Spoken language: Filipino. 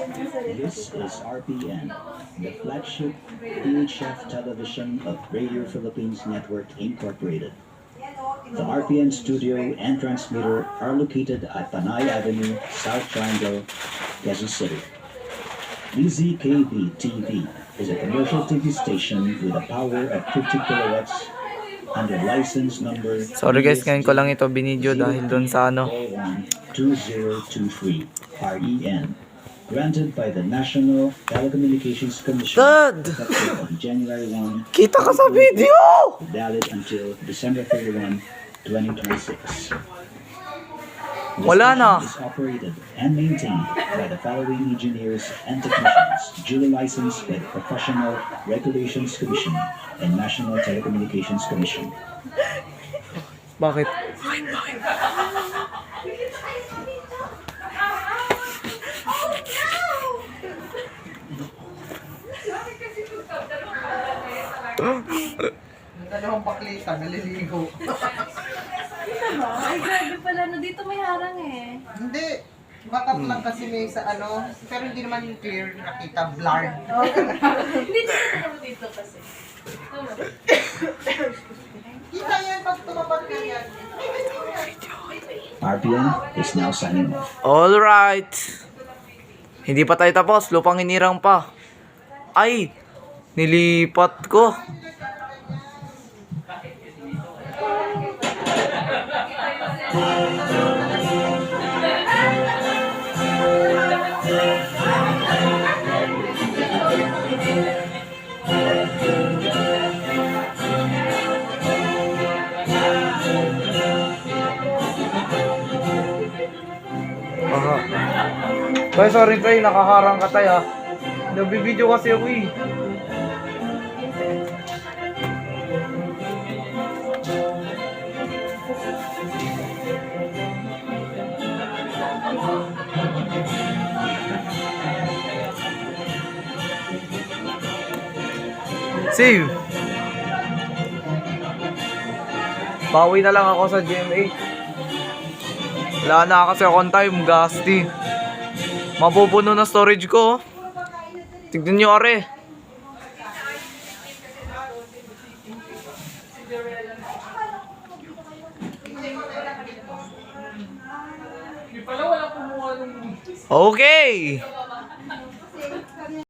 This is RPN, the flagship PHF television of Radio Philippines Network Incorporated. The RPN studio and transmitter are located at Panay Avenue, South Triangle, Quezon City. DZKB TV is a commercial TV station with a power of 50 kilowatts under license number. Sorry guys, ngayon ko lang ito binidyo dahil doon sa ano. 2023 REN, granted by the National Telecommunications Commission. Dad! Effective on January 1. Kita ka sa video! Valid until December 31, 2026. The Wala na. station is operated and maintained by the following engineers and technicians, duly licensed by the Professional Regulations Commission and National Telecommunications Commission. Bakit? Dalawang paklita, naliligo. Ay, grabe pala. No, dito may harang eh. Hindi. Backup lang kasi may sa ano, pero hindi naman yung clear nakita, blurred. Hindi dito dito kasi. Kita yan pag tumapat ka yan. RPN is now signing off. Alright. Hindi pa tayo tapos. Lupang hinirang pa. Ay! Nilipat ko. Aha. Kaya sorry kayo, nakaharang ka tayo. Nabibideo kasi ako eh. Save. Bawi na lang ako sa GMA. Wala na kasi akong time, gasty. Mapupuno na storage ko. Tignan nyo are. Okay.